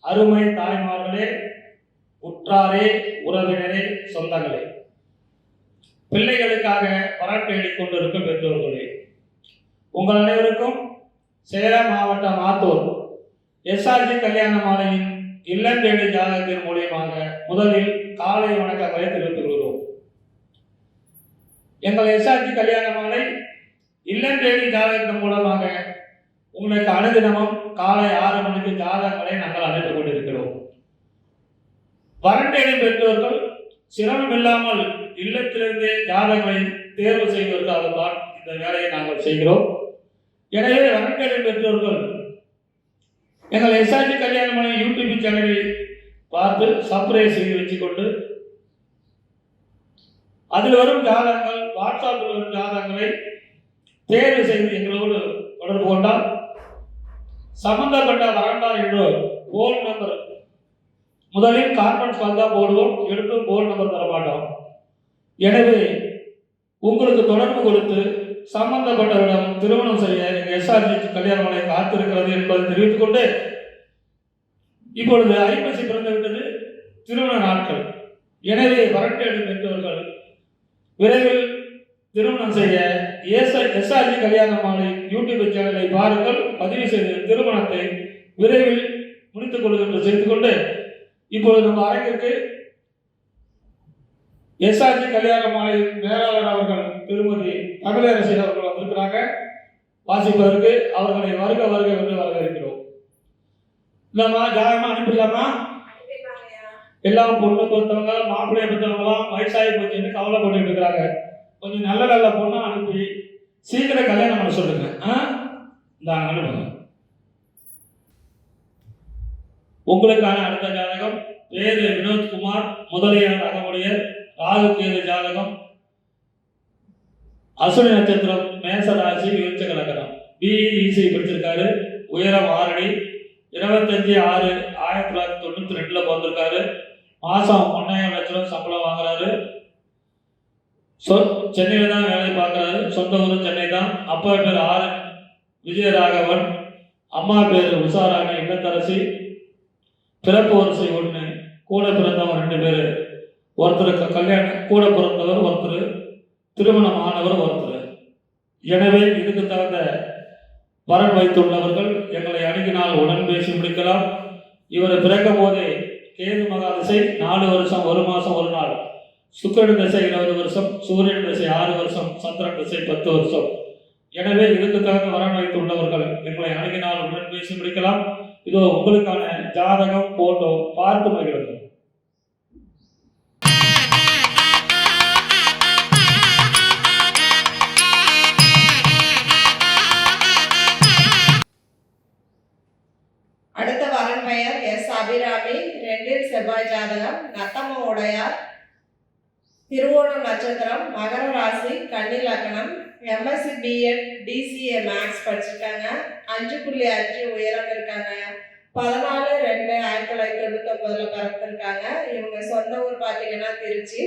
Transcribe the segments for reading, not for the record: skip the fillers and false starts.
அருமை தாய்மார்களே, உற்றாரே, உறவினரே, சொந்தங்களே, பிள்ளைகளுக்காக பராட்டேடிக் கொண்டிருக்கும் பெற்றோர்களே, உங்கள் அனைவருக்கும் சேலம் மாவட்டம் ஆத்தூர் எஸ்ஆர்ஜி கல்யாண மாலையின் இல்லம் தேடி ஜாதகத்தின் மூலியமாக முதலில் காலை வணக்கங்களை தெரிவித்துக் கொள்கிறோம். எங்கள் எஸ்ஆர்ஜி கல்யாண மாலை இல்லம் தேடி ஜாதகத்தின் மூலமாக உங்களுக்கு அனுதினமும் காலை 6 மணிக்கு ஜாதகங்களை நாங்கள் அழைத்துக் கொண்டிருக்கிறோம். வரண்டேடி பெற்றோர்கள் சிரமம் இல்லாமல் இல்லத்திலிருந்தே ஜாதகங்களை தேர்வு செய்வதற்காகத்தான் இந்த வேலையை நாங்கள் செய்கிறோம். எனவே வரண்டேடி பெற்றோர்கள் எங்கள் எஸ்ஆர்ஜி கல்யாண மாலை யூடியூப் சேனலை பார்த்து சப்ஸ்கிரைப் செய்து வச்சுக்கொண்டு அதில் வரும் ஜாதகங்கள், வாட்ஸ்அப்பில் வரும் ஜாதகங்களை தேர்வு செய்து எங்களோடு தொடர்பு கொண்டால் சம்பந்தப்பட்ட வரண்டார் என்ற போன் நம்பர் முதலில் கான்ஃபரன்ஸ் கால் தான் போடுவோம், எடுத்து போன் நம்பர் தர மாட்டோம். எனவே உங்களுக்கு தொடர்பு கொடுத்து சம்பந்தப்பட்டவரிடம் திருமணம் செய்ய எங்கள் எஸ்ஆர்ஜி கல்யாண மாலை காத்திருக்கிறது என்பதை தெரிவித்துக் கொண்டு, இப்பொழுது ஐப்பசி பிறந்துவிட்டது, திருமண நாட்கள். எனவே வரட்டேடி பெற்றோர்கள் விரைவில் திருமணம் செய்ய எஸ்ஆர்ஜி கல்யாண மாலை யூடியூப் சேனலை பாருங்கள், பதிவு செய்து திருமணத்தை விரைவில் முடித்துக் கொள்ளுங்கள் என்று செய்து கொண்டு, இப்பொழுது நம்ம அரங்கிற்கு எஸ்ஆர்ஜி கல்யாண மாலை மேலாளர் அவர்கள் திருமதி தமிழரசி அவர்கள் வந்திருக்கிறாங்க வாசிப்பதற்கு. அவர்களை வருக வருக என்று வரவேற்கிறோம். இல்லம்மா, ஜாதகமா அனுப்பிடலாமா? எல்லாம் பொண்ணு பொறுத்தவங்க, மாப்பிள்ளையை பொறுத்தவங்களாம் வயசாகி போச்சுன்னு கவலைப்பட்டு இருக்கிறாங்க. கொஞ்சம் நல்ல நல்ல பொண்ணா அனுப்பி சீக்கிரம் கல்யாணம் பண்ண சொல்லுங்க. இந்த அனுப்புங்க. உங்களுக்கான அடுத்த ஜாதகம் பேரு வினோத்குமார், முதலியார் அகமுடையர், ராகு கேது ஜாதகம், அசுனி நட்சத்திரம், மேசராசி, விருச்சிக லக்னம், பிஇசி படிச்சிருக்காரு, உயரம் 6 அடி, 25/6/1992 பிறந்திருக்காரு. மாசம் 1,000 லட்சம் சம்பளம் வாங்குறாரு. சென்னையில தான் வேலை பார்க்குறாரு. சொந்த ஊர் சென்னை தான். அப்பா பேர் ஆர் விஜயராகவன், அம்மா பேர் உஷாராணி இல்லத்தரசி. பிறப்பு வரிசை 1, கூட பிறந்தவர் 2 பேர். ஒருத்தருக்கு கல்யாணம், கூட பிறந்தவர் ஒருத்தர், திருமணம் ஆனவர் ஒருத்தர். எனவே இதுக்கு தகுந்த வரன் வைத்துள்ளவர்கள் எங்களை அணுகினால் உடன் பேசி முடிக்கலாம். இவர் பிறக்கும் போதே கேது மகாதிசை 4 வருஷம் 1 மாதம் 1 நாள், சுக்கிரன் திசை 20 வருஷம், சூரியன் திசை 6 வருஷம், சந்திரன் திசை 10 வருஷம். எனவே இதுக்கு தகுந்த வரன் வைத்துள்ளவர்கள் எங்களை அணுகினால் உடன் பேசி முடிக்கலாம். இதோ உங்களுக்கான ஜாதகம், போட்டோ பார்த்து மகிழ்ந்து. அடுத்த வரன் பெயர் எஸ் அபிராமி, 2 செவ்வாய் ஜாதகம், நத்தம உடையார், திருவோணம் நட்சத்திரம், மகர ராசி, கன்னி லக்னம், எம்எஸ்சி பிஎட் டிசிஏ மேக்ஸ் படிச்சிருக்காங்க. 5.5 உயரம் இருக்காங்க. 14/2/1999 பிறந்திருக்காங்க. இவங்க சொந்த ஊர் பார்த்தீங்கன்னா திருச்சி.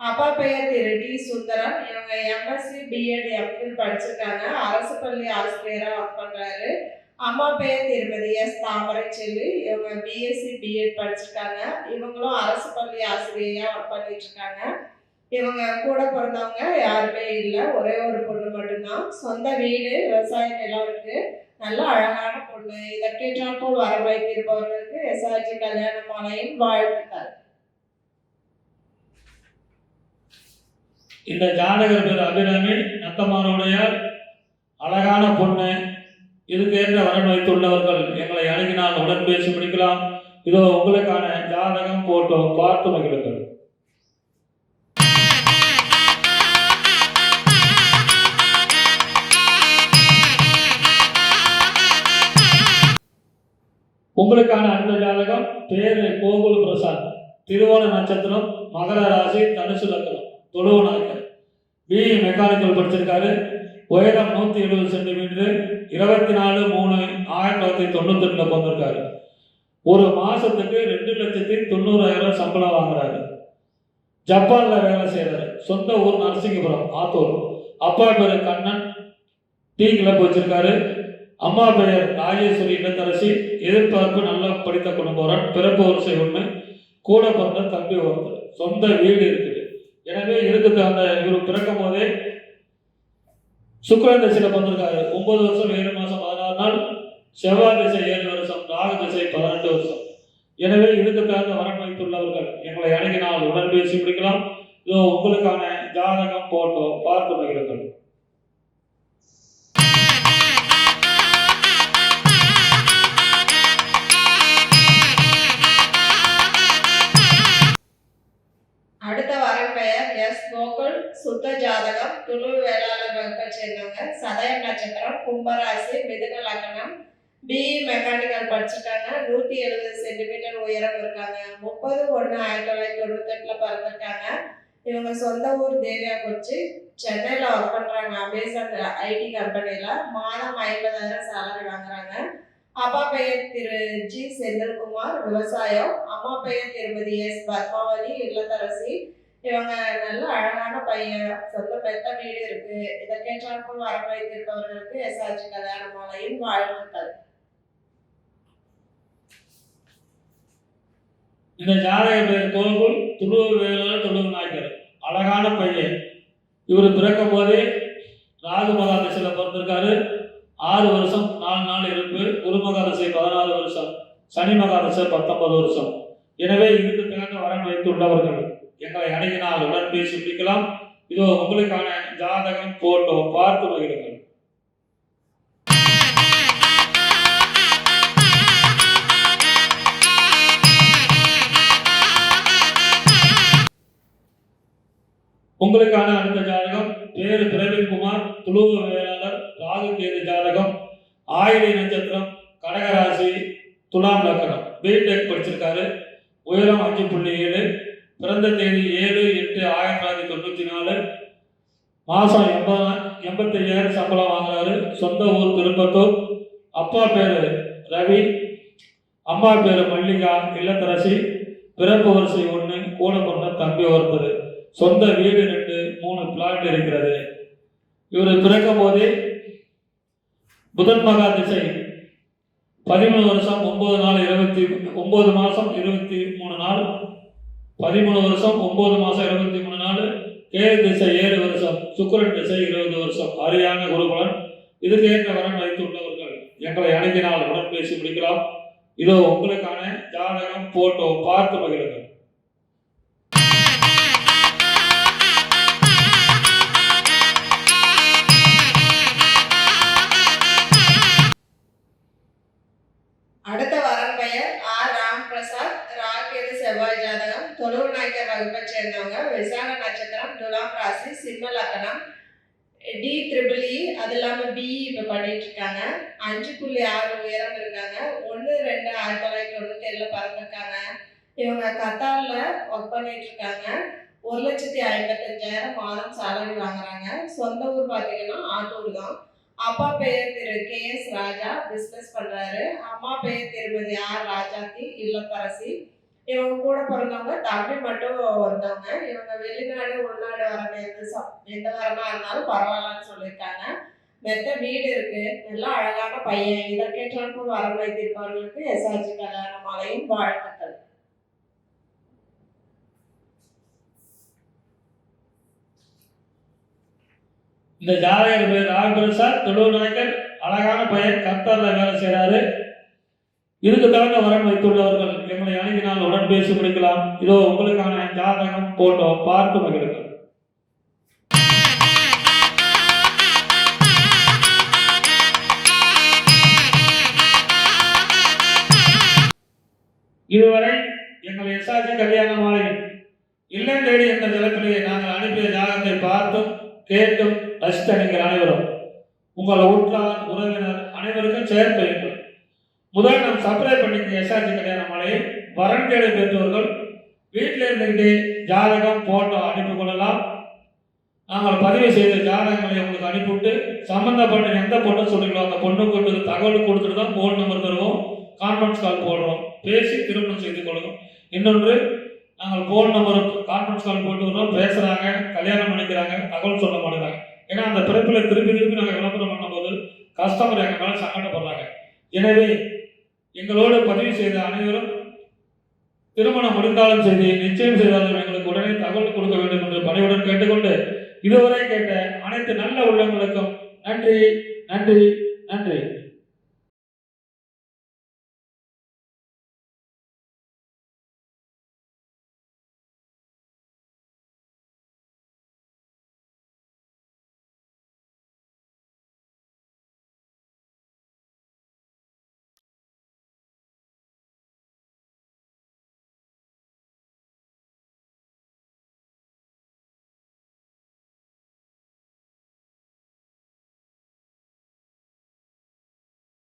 அப்பா பெயர் திரு டி சுந்தரம். இவங்க எம்எஸ்சி பிஎட் எம்ஃபில் படிச்சிருக்காங்க. அரசு பள்ளி ஆசிரியராக ஒர்க் பண்ணுறாரு. அம்மா பெயர் திருமதி எஸ் தாமரை செல்வி. இவங்க பிஎஸ்சி பிஎட் படிச்சிருக்காங்க. இவங்களும் அரசு பள்ளி ஆசிரியராக ஒர்க் பண்ணிட்டு இருக்காங்க. இவங்க கூட பிறந்தவங்க யாருமே இல்லை, ஒரே ஒரு பொண்ணு மட்டும்தான். சொந்த வீடு, விவசாய நிலம் இருக்கு. நல்ல அழகான பொண்ணு. இதற்கேற்றால் போல் வர வைத்திருப்பவர்களுக்கு எஸ்ஆர்ஜி கல்யாண மாலையின் வாழ்த்துக்கள். இந்த ஜாதகர் பேர் அபிராமி, நத்தமாருடையார், அழகான பொண்ணு. இதுக்கேற்ற வரன் வைத்துள்ளவர்கள் எங்களை அணுகினால் உடன் பேசி முடிக்கலாம். இதோ உங்களுக்கான ஜாதகம், போட்டோ பார்த்து மகிழுங்கள். உங்களுக்கான அடுத்த ஜாதகம் பேரு கோகுல் பிரசாத், திருவோண நட்சத்திரம், மகர ராசி, தனுசு லக்னம், தொழுவு நாயக்கர், பிஇ மெக்கானிக்கல் படிச்சிருக்காரு. உயரம் 170 சென்டிமீட்டர், 24/3/1992 பிறந்திருக்காரு. ஒரு மாசத்துக்கு 2,90,000 சம்பளம் வாங்குறாரு. ஜப்பான்ல வேலை செய்யறாரு. சொந்த ஊர் நரசிங்கபுரம், ஆத்தூர். அப்பா பேரு கண்ணன், டீ கிளப் வச்சிருக்காரு. அம்மா பெயர் ராஜேஸ்வரி இல்லத்தரசி. எதிர்பார்ப்பு நல்ல படித்த குடும்பம். பிறப்பு வரிசை 1, கூட பிறந்த தம்பி ஒருத்தர். சொந்த வீடு இருக்குது. எனவே இதுக்கு தகுந்த இவர் பிறக்கும் போதே சுக்கிரன் திசையில பிறந்திருக்காரு. 9 வருஷம் 7 மாசம் 16 நாள். செவ்வாய் திசை 7 வருஷம். ராகு திசை 18 வருஷம். எனவே இதுக்கு தகுந்த வரன் வைத்துள்ளவர்கள் எங்களை அணுகினால் உடன் பேசி முடிக்கலாம். இதோ உங்களுக்கான ஜாதகம் போட்டோ பார்த்து மகிழுங்கள். அடுத்த வரன் பெயர் எஸ் கோகுல். சுத்த ஜாதகம். துளு வேளாளர் வகுப்பை சேர்ந்தவங்க. சதயம் நட்சத்திரம். கும்பராசி. மிதுன லக்னம். பிஇ மெக்கானிக்கல் படிச்சிருக்காங்க. 170 சென்டிமீட்டர் உயரம் இருக்காங்க. 30/1/1998 பிறந்திருக்காங்க. இவங்க சொந்த ஊர் தேவியாக்குறிச்சி. சென்னையில் ஒர்க் பண்ணுறாங்க. அமேசான் ஐடி கம்பெனியில். மாதம் 50,000 சேலரி வாங்குறாங்க. அப்பா பெயர் திரு ஜி செந்தில்குமார். விவசாயம். அம்மா பெயர் திருமதி எஸ் பத்மாவதி இல்லத்தரசி. இவங்க நல்ல அழகான பையன். சொந்த பெத்த வீடு இருக்கு. இதை கேட்டாலும் வர வைத்திருப்பவர்களுக்கு எஸ்ஆர்ஜி கல்யாண மாலையின் வாழ்த்துக்கள். இந்த ஜாதக பேர் கோகுல். துளு வேளாளர் துளு நாயக்கர். அழகான பையன். இவர் பிறக்கும் போதே ராகு மகா திசையில பிறந்திருக்காரு. 6 வருஷம் 4 நாள் இருப்பு. குரு மகா திசை 14 வருஷம். சனி மகா திசை 19 வருஷம். எனவே இதுக்கு தகுந்த வரன் வைத்துள்ளவர்கள் எங்களை அணுகினால் உடன் பேசி முடிக்கலாம். இதோ உங்களுக்கான ஜாதகம் போட்டோ பார்த்து மகிழுங்கள். உங்களுக்கான அடுத்த ஜாதகம் பேரு பிரவீன்குமார். துளுவ வேளாளர். ராகு கேது ஜாதகம். ஆயிலை நட்சத்திரம். கடகராசி. துலாம் லக்னம். பிடெக் படிச்சிருக்காரு. உயரம் 5.7. பிறந்த தேதி 7/8/1994. மாதம் 85,000 சம்பளம் வாங்குறாரு. சொந்த ஊர் திருப்பத்தூர். அப்பா பேர் ரவி. அம்மா பேர் மல்லிகா இல்லத்தரசி. பிறப்பு வரிசை 1, கூட பிறந்த தம்பி ஒருத்தர். சொந்த வீடு 2, 3 பிளாட் இருக்கிறது. இவர் பிறக்கும் போதே புதன் மகா திசை 13 வருஷம் 9 நாள் 9 மாசம் 23 நாள். 13 வருஷம் 9 மாசம் 23 நாள். கேது திசை 7 வருஷம். சுக்கிரன் திசை 20 வருஷம். அரியான குருபலன். இதுக்கு ஏற்ற வரன் வைத்துள்ளவர்கள் எங்களை அணுகினால் உடன் பேசி முடிக்கலாம். இதோ உங்களுக்கான ஜாதகம் போட்டோ பார்த்து மகிழுங்கள். அடுத்த வரன் பெயர் ஆர் ராம்பிரசாத். ராகேது செவ்வாய் ஜாதகம். தொழுவு நாயக்கர் வகுப்பை சேர்ந்தவங்க. விசாக நட்சத்திரம். துலாம் ராசி. சிம்ம லக்னம். DEEE அது இல்லாமல் பிஇ இப்போ பண்ணிட்டு இருக்காங்க. 5.6 உயரம் இருக்காங்க. 1/2/1997 பிறந்திருக்காங்க. இவங்க கத்தாரில் ஒர்க் பண்ணிட்டு இருக்காங்க. 1,55,000 மாதம் சேலரி வாங்குறாங்க. சொந்த ஊர் பார்த்தீங்கன்னா ஆத்தூர் தான். அப்பா பெயர் திரு KS ராஜா. பிஸ்னஸ் பண்ணுறாரு. அம்மா பெயர் திருமதி ஆர் ராஜாத்தி இல்லத்தரசி. இவங்க கூட பிறந்தவங்க தம்பி மட்டும் ஒருத்தவங்க. இவங்க வெளிநாடு உள்நாடு வரணும் எந்த வரனா இருந்தாலும் பரவாயில்லன்னு சொல்லியிருக்காங்க. மெத்த வீடு இருக்கு. நல்லா அழகான பையன். இதற்கேற்றாற்போல் வரம் வைத்திருப்பவர்களுக்கு எஸ்ஆர்ஜி கல்யாண மாலையின் வாழ்த்துக்கள். இந்த ஜாதகர் பேர் ராம்பிரசாத். துளு நாயக்கர். அழகான பையன். கத்தாரில் வேலை செய்கிறாரு. இதுக்கு தகுந்த வரன் வைத்துள்ளவர்கள் எங்களை அணுகினால் உடன் பேசி முடிக்கலாம். இதோ உங்களுக்கான ஜாதகம் போட்டோ பார்த்து மகிழுங்கள். இதுவரை எங்கள் எஸ்ஆர்ஜி கல்யாண மாலையில் இல்லம் தேடி என்ற தலைப்பிலே நாங்கள் அனுப்பிய ஜாதகத்தை பார்த்தும் கேட்டும் ரசித்த நீங்கள் அனைவரும் உங்கள் உற்றார் உறவினர் அனைவருக்கும் ஷேர் செய்யுங்கள். முதல் நாம் சப்ஸ்கிரைப் பண்ணிக்க எஸ்ஆர்ஜி கல்யாண மாலையை. வரன் தேடி பெற்றவர்கள் வீட்டில் இருந்துக்கிட்டே ஜாதகம் போட்டோ அனுப்பி கொள்ளலாம். நாங்கள் பதிவு செய்த ஜாதகங்களை உங்களுக்கு அனுப்பிவிட்டு சம்மந்தப்பட்ட எந்த பொண்ணு சொல்றீங்களோ அந்த பொண்ணுக்கு தகவல் கொடுத்துட்டு தான் ஃபோன் நம்பர் தருவோம். கான்ஃபரன்ஸ் கால் போடுறோம். பேசி திருமணம் செய்து கொள்ளும். இன்னொன்று, நாங்கள் ஃபோன் நம்பர் கான்ஃபரன்ஸ் கால் போட்டு வரோம். பேசுகிறாங்க, கல்யாணம் பண்ணிக்கிறாங்க, தகவல் சொல்ல மாட்டேங்கிறாங்க. ஏன்னா அந்த பிறப்பில் திருப்பி நாங்கள் விளம்பரம் பண்ணும்போது கஸ்டமர் எங்க மேல சங்கடப்படுறாங்க. எனவே எங்களோடு பதிவு செய்த அனைவரும் திருமணம் முடிந்தாலும் சரி, நிச்சயம் செய்தாலும் எங்களுக்கு உடனே தகவல் கொடுக்க வேண்டும் என்று பணிவுடன் கேட்டுக்கொண்டு, இதுவரை கேட்ட அனைத்து நல்ல உள்ளங்களுக்கும் நன்றி, நன்றி, நன்றி.